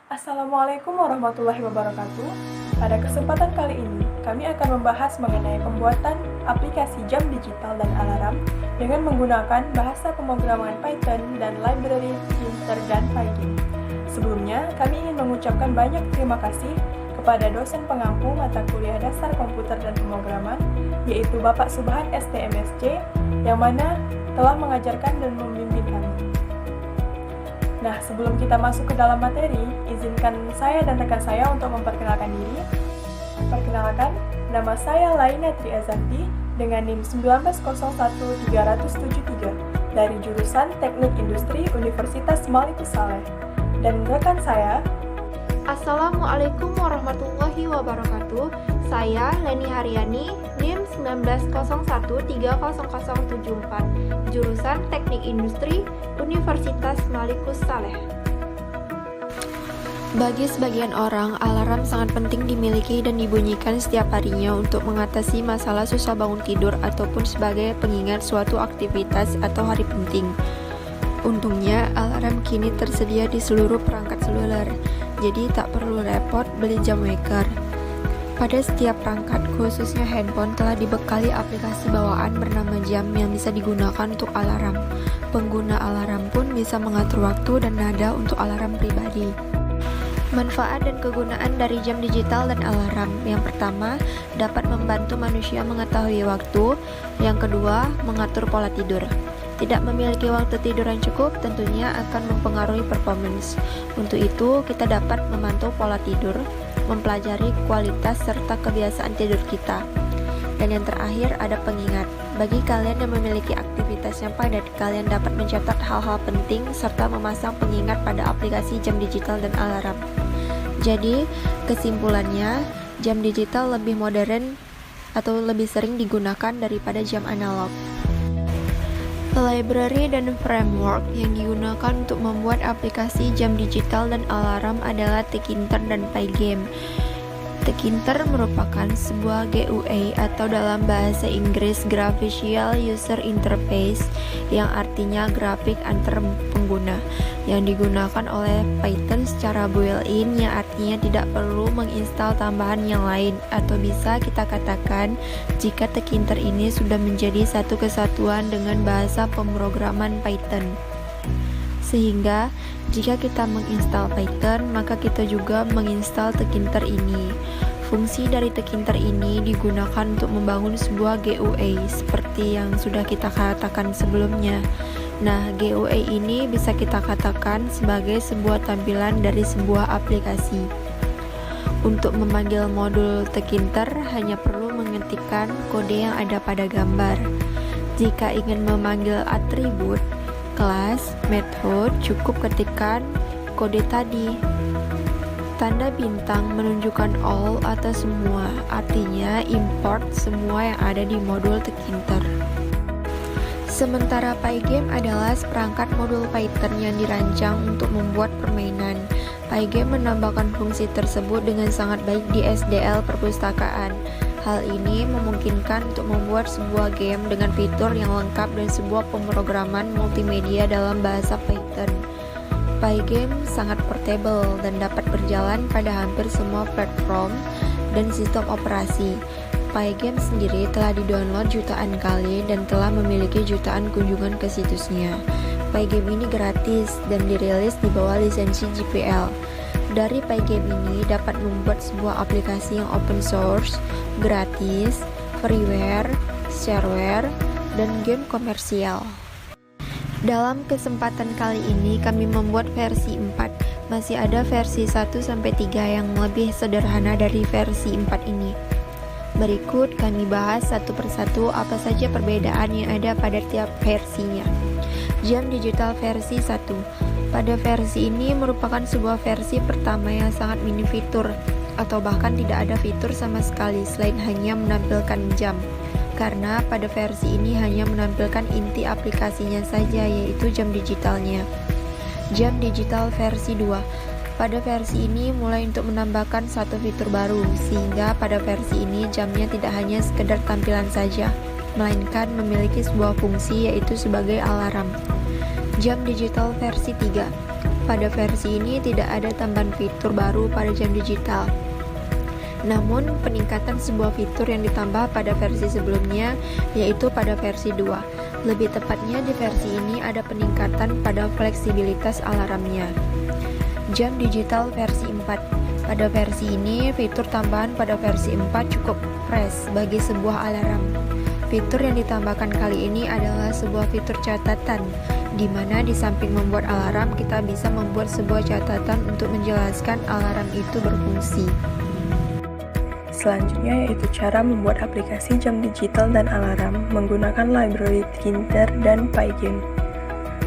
Assalamualaikum warahmatullahi wabarakatuh. Pada kesempatan kali ini, kami akan membahas mengenai pembuatan aplikasi jam digital dan alarm dengan menggunakan bahasa pemrograman Python dan library Tkinter dan Pygame. Sebelumnya, kami ingin mengucapkan banyak terima kasih kepada dosen pengampu mata kuliah dasar komputer dan pemrograman, yaitu Bapak Subhan STMSC, yang mana telah mengajarkan dan membimbing kami. Nah, sebelum kita masuk ke dalam materi, izinkan saya dan rekan saya untuk memperkenalkan diri. Perkenalkan, nama saya Laina Triazanti dengan NIM 1901373 dari jurusan Teknik Industri Universitas Malikus Saleh. Dan rekan saya, Assalamualaikum warahmatullahi wabarakatuh. Saya Leni Haryani, NIM 190130074, jurusan Teknik Industri Universitas Malikus Saleh. Bagi sebagian orang, alarm sangat penting dimiliki dan dibunyikan setiap harinya untuk mengatasi masalah susah bangun tidur ataupun sebagai pengingat suatu aktivitas atau hari penting. Untungnya, alarm kini tersedia di seluruh perangkat seluler, jadi tak perlu repot beli jam waker. Pada setiap perangkat, khususnya handphone, telah dibekali aplikasi bawaan bernama jam yang bisa digunakan untuk alarm. Pengguna alarm pun bisa mengatur waktu dan nada untuk alarm pribadi. Manfaat dan kegunaan dari jam digital dan alarm. Yang pertama, dapat membantu manusia mengetahui waktu. Yang kedua, mengatur pola tidur. Tidak memiliki waktu tidur yang cukup tentunya akan mempengaruhi performance. Untuk itu, kita dapat memantau pola tidur, mempelajari kualitas serta kebiasaan tidur kita. Dan yang terakhir ada pengingat. Bagi kalian yang memiliki aktivitas yang padat, kalian dapat mencatat hal-hal penting serta memasang pengingat pada aplikasi jam digital dan alarm. Jadi, kesimpulannya, jam digital lebih modern atau lebih sering digunakan daripada jam analog. Library dan framework yang digunakan untuk membuat aplikasi jam digital dan alarm adalah Tkinter dan Pygame. Tkinter merupakan sebuah GUI atau dalam bahasa Inggris Graphical User Interface yang artinya grafik antar pengguna yang digunakan oleh Python secara built-in yang artinya tidak perlu menginstal tambahan yang lain, atau bisa kita katakan jika Tkinter ini sudah menjadi satu kesatuan dengan bahasa pemrograman Python. Sehingga jika kita menginstal Python, maka kita juga menginstal Tkinter ini. Fungsi dari Tkinter ini digunakan untuk membangun sebuah GUI seperti yang sudah kita katakan sebelumnya. Nah, GUI ini bisa kita katakan sebagai sebuah tampilan dari sebuah aplikasi. Untuk memanggil modul Tkinter hanya perlu mengetikkan kode yang ada pada gambar. Jika ingin memanggil atribut, kelas, method, cukup ketikkan kode tadi. Tanda bintang menunjukkan all atau semua, artinya import semua yang ada di modul Tkinter. Sementara Pygame adalah seperangkat modul Python yang dirancang untuk membuat permainan. Pygame menambahkan fungsi tersebut dengan sangat baik di SDL perpustakaan. Hal ini memungkinkan untuk membuat sebuah game dengan fitur yang lengkap dan sebuah pemrograman multimedia dalam bahasa Python. Pygame sangat portable dan dapat berjalan pada hampir semua platform dan sistem operasi. Pygame sendiri telah didownload jutaan kali dan telah memiliki jutaan kunjungan ke situsnya. Pygame ini gratis dan dirilis di bawah lisensi GPL. Dari Pygame ini dapat membuat sebuah aplikasi yang open source, gratis, freeware, shareware, dan game komersial. Dalam kesempatan kali ini kami membuat versi 4. Masih ada versi 1-3 yang lebih sederhana dari versi 4 ini. Berikut kami bahas satu persatu apa saja perbedaan yang ada pada tiap versinya. Jam digital versi 1. Pada versi ini merupakan sebuah versi pertama yang sangat minim fitur, atau bahkan tidak ada fitur sama sekali selain hanya menampilkan jam. Karena pada versi ini hanya menampilkan inti aplikasinya saja, yaitu jam digitalnya. Jam digital versi 2. Pada versi ini mulai untuk menambahkan satu fitur baru, sehingga pada versi ini jamnya tidak hanya sekedar tampilan saja, melainkan memiliki sebuah fungsi yaitu sebagai alarm. Jam digital versi 3. pada versi ini tidak ada tambahan fitur baru pada jam digital. Namun, peningkatan sebuah fitur yang ditambah pada versi sebelumnya, yaitu pada versi 2. Lebih tepatnya di versi ini ada peningkatan pada fleksibilitas alarmnya. Jam digital versi 4. Pada versi ini, fitur tambahan pada versi 4 cukup fresh bagi sebuah alarm. Fitur yang ditambahkan kali ini adalah sebuah fitur catatan, di mana di samping membuat alarm, kita bisa membuat sebuah catatan untuk menjelaskan alarm itu berfungsi. Selanjutnya yaitu cara membuat aplikasi jam digital dan alarm menggunakan library Tinker dan Pygame.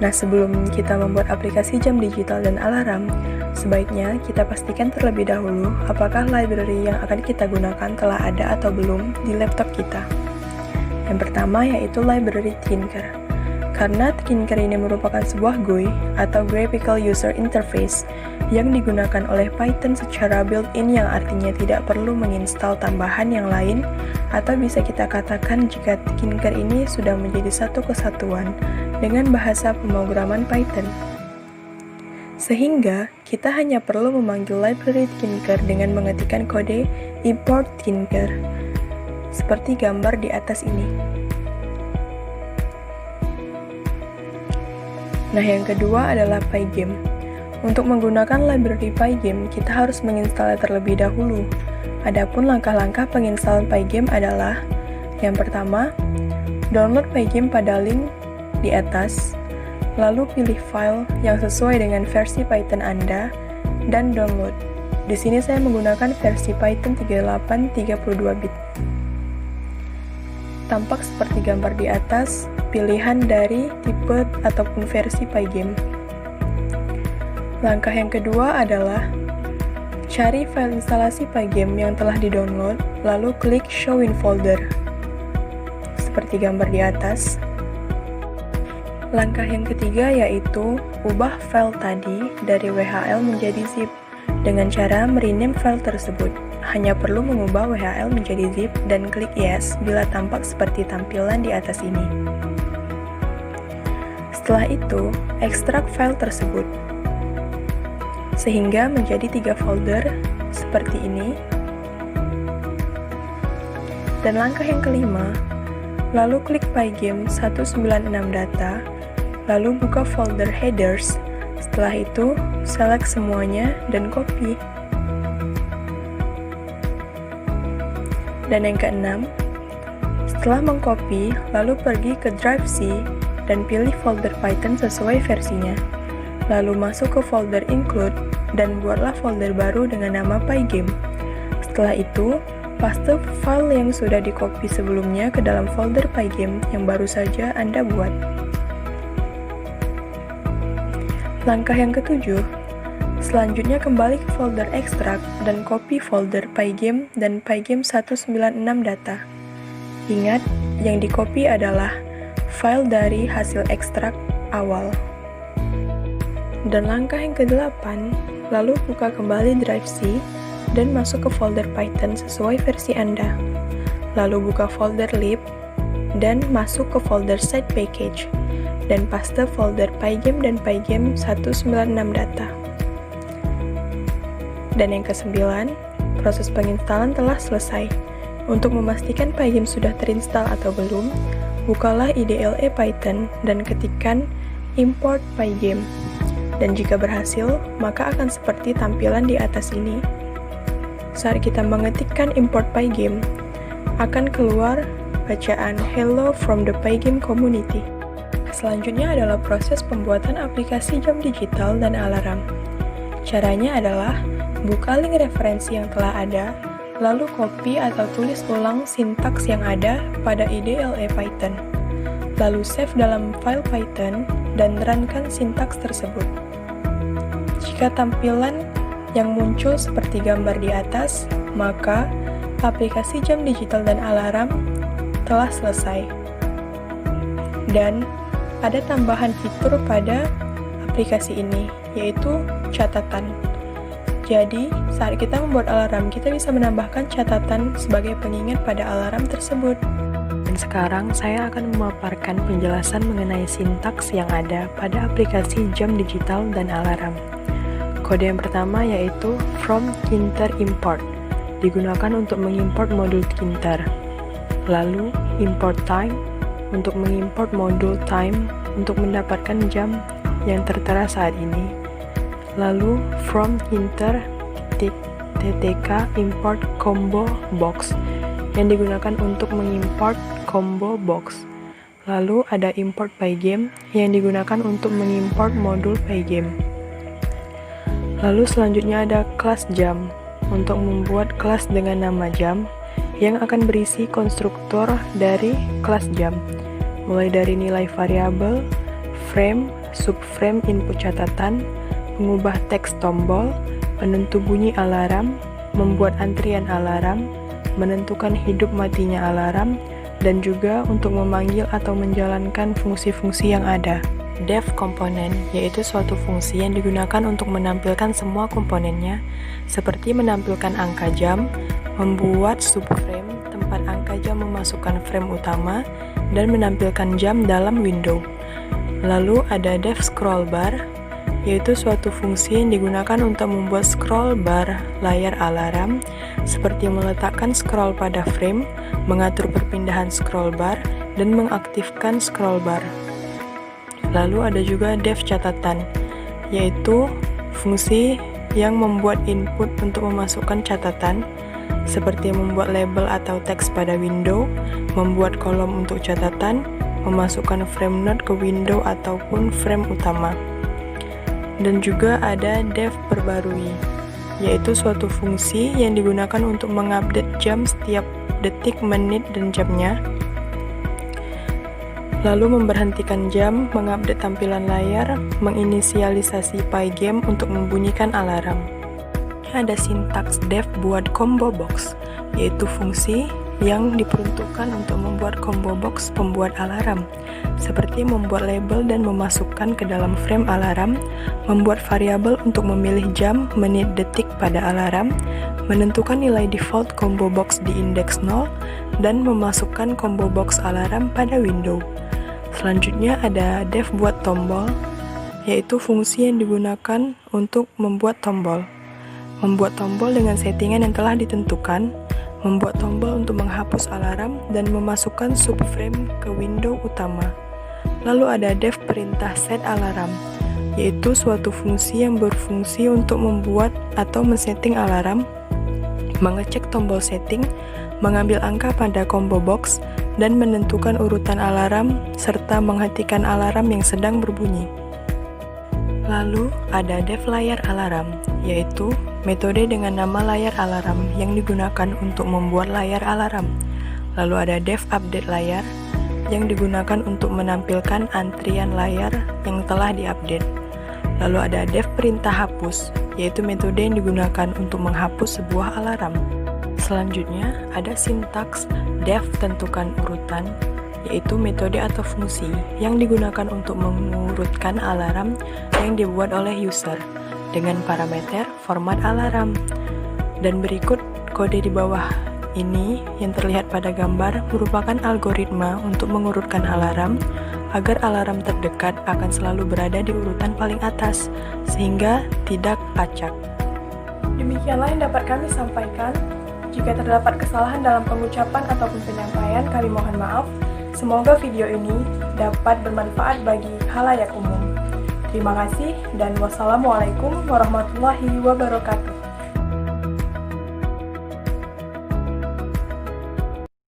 Nah, sebelum kita membuat aplikasi jam digital dan alarm, sebaiknya kita pastikan terlebih dahulu apakah library yang akan kita gunakan telah ada atau belum di laptop kita. Yang pertama yaitu library Tinker. Karena Tinker ini merupakan sebuah GUI atau Graphical User Interface yang digunakan oleh Python secara built-in, yang artinya tidak perlu menginstal tambahan yang lain, atau bisa kita katakan jika Tinker ini sudah menjadi satu kesatuan dengan bahasa pemrograman Python. Sehingga kita hanya perlu memanggil library Tinker dengan mengetikkan kode import Tinker seperti gambar di atas ini. Nah, yang kedua adalah Pygame. Untuk menggunakan library Pygame, kita harus menginstal terlebih dahulu. Adapun langkah-langkah penginstalan Pygame adalah: yang pertama, download Pygame pada link di atas, lalu pilih file yang sesuai dengan versi Python Anda, dan download. Di sini saya menggunakan versi Python 38 32 bit. Tampak seperti gambar di atas, pilihan dari tipe ataupun versi Pygame. Langkah yang kedua adalah cari file instalasi Pygame yang telah di-download, lalu klik Show in Folder, seperti gambar di atas. Langkah yang ketiga yaitu ubah file tadi dari WHL menjadi zip dengan cara merename file tersebut. Hanya perlu mengubah WHL menjadi zip dan klik yes bila tampak seperti tampilan di atas ini. Setelah itu, ekstrak file tersebut sehingga menjadi 3 folder seperti ini. Dan langkah yang kelima, lalu klik Pygame 196 data, lalu buka folder headers. Setelah itu, select semuanya dan copy. Dan yang keenam, setelah mengcopy, lalu pergi ke drive C dan pilih folder Python sesuai versinya. Lalu masuk ke folder include dan buatlah folder baru dengan nama Pygame. Setelah itu, paste file yang sudah di-copy sebelumnya ke dalam folder Pygame yang baru saja Anda buat. Langkah yang ketujuh, selanjutnya kembali ke folder ekstrak dan copy folder Pygame dan Pygame 196 data. Ingat, yang di-copy adalah file dari hasil ekstrak awal. Dan langkah yang ke-8, lalu buka kembali drive C dan masuk ke folder Python sesuai versi Anda. Lalu buka folder lib dan masuk ke folder side package dan paste folder Pygame dan Pygame 196 data. Dan yang ke-9, proses penginstalan telah selesai. Untuk memastikan Pygame sudah terinstall atau belum, bukalah IDLE Python dan ketikkan import Pygame. Dan jika berhasil, maka akan seperti tampilan di atas ini. Saat kita mengetikkan import Pygame, akan keluar bacaan Hello from the Pygame Community. Selanjutnya adalah proses pembuatan aplikasi jam digital dan alarm. Caranya adalah buka link referensi yang telah ada, lalu copy atau tulis ulang sintaks yang ada pada IDLE Python. Lalu save dalam file Python dan runkan sintaks tersebut. Jika tampilan yang muncul seperti gambar di atas, maka aplikasi jam digital dan alarm telah selesai. Dan ada tambahan fitur pada aplikasi ini, yaitu catatan. Jadi, saat kita membuat alarm, kita bisa menambahkan catatan sebagai pengingat pada alarm tersebut. sekarang saya akan memaparkan penjelasan mengenai sintaks yang ada pada aplikasi jam digital dan alarm. Kode yang pertama yaitu from Kinter import, digunakan untuk mengimport modul Kinter. Lalu import time, untuk mengimport modul time untuk mendapatkan jam yang tertera saat ini. Lalu from Kinter ttk import combo box, yang digunakan untuk mengimport combo box. Lalu ada import pygame yang digunakan untuk mengimport modul pygame. Lalu selanjutnya ada kelas jam untuk membuat kelas dengan nama jam yang akan berisi konstruktor dari kelas jam, mulai dari nilai variabel, frame, subframe input catatan, mengubah teks tombol, penentu bunyi alarm, membuat antrian alarm, menentukan hidup matinya alarm, dan juga untuk memanggil atau menjalankan fungsi-fungsi yang ada. Dev komponen yaitu suatu fungsi yang digunakan untuk menampilkan semua komponennya, seperti menampilkan angka jam, membuat subframe tempat angka jam memasukkan frame utama, dan menampilkan jam dalam window. Lalu ada dev scroll bar, yaitu suatu fungsi yang digunakan untuk membuat scroll bar layar alarm, seperti meletakkan scroll pada frame, mengatur perpindahan scroll bar, dan mengaktifkan scroll bar. Lalu ada juga dev catatan, yaitu fungsi yang membuat input untuk memasukkan catatan, seperti membuat label atau teks pada window, membuat kolom untuk catatan, memasukkan frame node ke window ataupun frame utama. Dan juga ada dev perbarui, yaitu suatu fungsi yang digunakan untuk mengupdate jam setiap detik, menit, dan jamnya. Lalu memberhentikan jam, mengupdate tampilan layar, menginisialisasi pygame untuk membunyikan alarm. Ada sintaks dev buat combo box, yaitu fungsi yang diperuntukkan untuk membuat combo box pembuat alarm, seperti membuat label dan memasukkan ke dalam frame alarm, membuat variabel untuk memilih jam, menit, detik pada alarm, menentukan nilai default combo box di indeks 0, dan memasukkan combo box alarm pada window. Selanjutnya ada dev buat tombol, yaitu fungsi yang digunakan untuk membuat tombol. Membuat tombol dengan settingan yang telah ditentukan, membuat tombol untuk menghapus alarm, dan memasukkan subframe ke window utama. Lalu ada dev perintah set alarm, yaitu suatu fungsi yang berfungsi untuk membuat atau men-setting alarm, mengecek tombol setting, mengambil angka pada combo box, dan menentukan urutan alarm, serta menghentikan alarm yang sedang berbunyi. Lalu ada dev layar alarm, yaitu metode dengan nama layar alarm yang digunakan untuk membuat layar alarm. Lalu ada dev update layar, yang digunakan untuk menampilkan antrian layar yang telah diupdate. Lalu ada dev perintah hapus, yaitu metode yang digunakan untuk menghapus sebuah alarm. Selanjutnya ada sintaks dev tentukan urutan, yaitu metode atau fungsi yang digunakan untuk mengurutkan alarm yang dibuat oleh user dengan parameter format alarm. Dan berikut kode di bawah ini yang terlihat pada gambar merupakan algoritma untuk mengurutkan alarm agar alarm terdekat akan selalu berada di urutan paling atas sehingga tidak acak. Demikianlah yang dapat kami sampaikan. Jika terdapat kesalahan dalam pengucapan ataupun penyampaian, kami mohon maaf. Semoga video ini dapat bermanfaat bagi khalayak umum. Terima kasih dan wassalamualaikum warahmatullahi wabarakatuh.